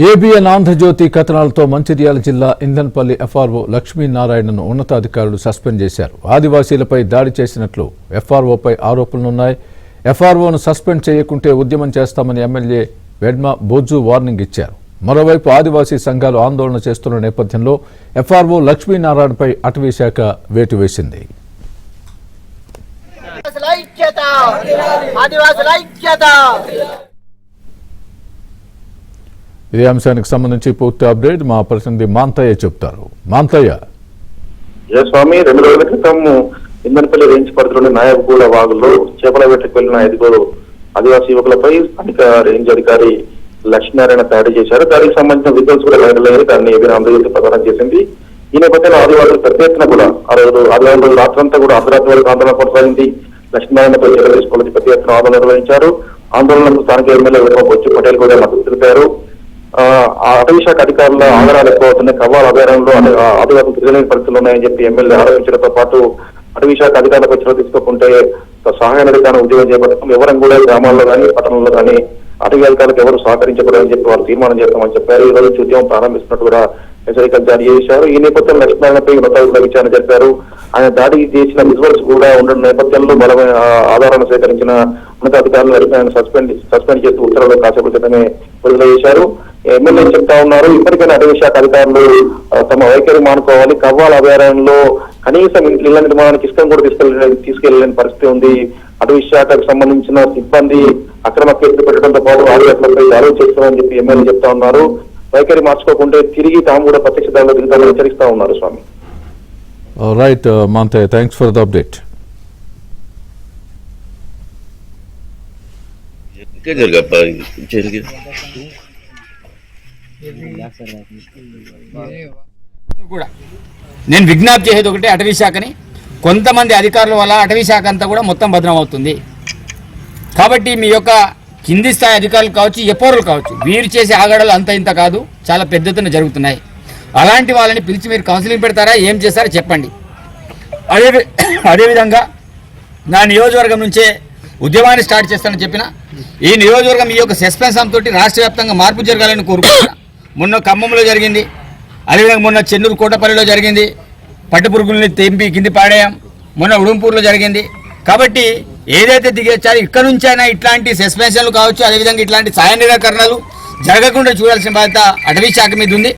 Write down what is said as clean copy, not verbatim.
ABN Andhra Jyothi కథనాలతో Mancherial జిల్లా Indhanpalli FRO లక్ష్మీనారాయణను ఉన్నతాధికారులు suspend చేశారు. ఆదివాసీలపై దాడి చేసినట్లు ఎఫ్ఆర్ఓపై ఆరోపణలున్నాయి. ఎఫ్ఆర్ఓను సస్పెండ్ చేయకుంటే ఉద్యమం చేస్తామని ఎమ్మెల్యే వెడ్మ బొజ్జు వార్నింగ్ ఇచ్చారు. మరోవైపు ఆదివాసీ సంఘాలు ఆందోళన చేస్తున్న నేపథ్యంలో ఎఫ్ఆర్ఓ లక్ష్మీనారాయణపై అటవీ శాఖ వేటు వేసింది. ఇదే అంశానికి సంబంధించి పూర్తి అప్డేట్ మా ప్రతినిధి మాంతయ్య చెప్తారు. మాంతయ్య. స్వామి, 2 రోజుల క్రితం ఇంధనపల్లి రేంజ్ పరిధిలోని నాయకగూడ వాగుల్లో చేపల వేటకు వెళ్లిన 5 ఆదివాసీ యువకులపై స్థానిక రేంజ్ అధికారి లక్ష్మీనారాయణ దాడి చేశారు. దాడికి సంబంధించిన విజువల్స్ కూడా వైరల్ అయ్యాయి. దాన్ని ఏబిఎన్ ఆంధ్రజ్యోతి ప్రచారం చేసింది. ఈ నేపథ్యంలో ఆదివాసులు పెద్ద ఎత్తున కూడా ఆదివారం రోజు రాత్రంతా కూడా అర్ధరాత్రి వరకు ఆందోళన కొనసాగింది. లక్ష్మీనారాయణపై చర్యలు తీసుకోవాలని పెద్ద ఎత్తున ఆందోళన నిర్వహించారు. ఆందోళనకు స్థానిక ఎమ్మెల్యే వెడ్మ బొజ్జు పటేల్ కూడా మద్దతు తెలిపారు. అటవీ శాఖ అధికారుల ఆధారాలు ఎక్కువ అవుతున్నాయి. కవ్వాల అభయారణంలో ఆదివాసులు తిరగలేని పరిస్థితులు ఉన్నాయని చెప్పి ఎమ్మెల్యే ఆరోపించడంతో పాటు అటవీ శాఖ అధికారులపై చర్య తీసుకోకుంటే సహాయ నిధికారం ఉద్యోగం చేపడతాం, ఎవరం కూడా గ్రామాల్లో కానీ పట్టణంలో కానీ అటవీ అధికారులకు ఎవరు సహకరించకూడదని చెప్పి వారు తీర్మానం చేస్తామని చెప్పారు. ఈ రోజు నుంచి ఉద్యమం ప్రారంభిస్తున్నట్టు కూడా హెచ్చరికలు జారీ చేశారు. ఈ నేపథ్యంలో లక్ష్మీనారాయణపై ఉన్నతాధికారుల విచారణ జరిపారు. ఆయన దాడి చేసిన విజువల్స్ కూడా ఉన్న నేపథ్యంలో బలమైన ఆధారాలను సేకరించిన ఉన్నతాధికారులు లక్ష్మీనారాయణ సస్పెండ్ చేస్తూ ఉత్తర్వులు కాసేపు క్రితమే విడుదల చేశారు. ఎమ్మెల్యే చెప్తా ఉన్నారు, ఇప్పటికైనా అటవీ శాఖ అధికారులు తమ వైఖరి మానుకోవాలి. కవ్వాల అభయారణ్యంలో కనీసం ఇళ్ల నిర్మాణానికి ఇష్టం కూడా తీసుకెళ్లలేని పరిస్థితి ఉంది. అటవీ శాఖకు సంబంధించిన సిబ్బంది అక్రమ కేసులు పెట్టడంతో పాటు ఆదివాసులపై దాడులు చేస్తామని చెప్పి ఎమ్మెల్యే చెప్తా ఉన్నారు. వైఖరి మార్చుకోకుంటే తిరిగి తాము కూడా ప్రత్యక్ష దాడులు దిగుతామని హెచ్చరిస్తా ఉన్నారు. స్వామి. Right Manthaiah, thanks for the update. కూడా నేను విజ్ఞప్తి చేసేది ఒకటే, అటవీ శాఖని కొంతమంది అధికారుల వల్ల అటవీ శాఖ అంతా కూడా మొత్తం భద్రం అవుతుంది. కాబట్టి మీ యొక్క కింది స్థాయి అధికారులు కావచ్చు, ఎపోరులు కావచ్చు, వీరు చేసే ఆగడాలు అంత ఇంత కాదు, చాలా పెద్ద ఎత్తున జరుగుతున్నాయి. అలాంటి వాళ్ళని పిలిచి మీరు కౌన్సిలింగ్ పెడతారా, ఏం చేస్తారో చెప్పండి. అదేవిధంగా నా నియోజకవర్గం నుంచే ఉద్యమాన్ని స్టార్ట్ చేస్తానని చెప్పిన ఈ నియోజకవర్గం ఈ యొక్క సస్పెన్షన్ తోటి రాష్ట్ర వ్యాప్తంగా మార్పు జరగాలని కోరుకుంటున్నా. మొన్న ఖమ్మంలో జరిగింది, అదేవిధంగా మొన్న చెన్నూరు కోటపల్లిలో జరిగింది, పట్టుపురుగుల్ని తెంపి కింది పాడేయం, మొన్న ఉడుంపూర్లో జరిగింది. కాబట్టి ఏదైతే దిగొచ్చారో ఇక్కడ నుంచైనా ఇట్లాంటి సస్పెన్షన్లు కావచ్చు, అదేవిధంగా ఇట్లాంటి సాయ నిరాకరణలు జరగకుండా చూడాల్సిన బాధ్యత అటవీ శాఖ మీద ఉంది.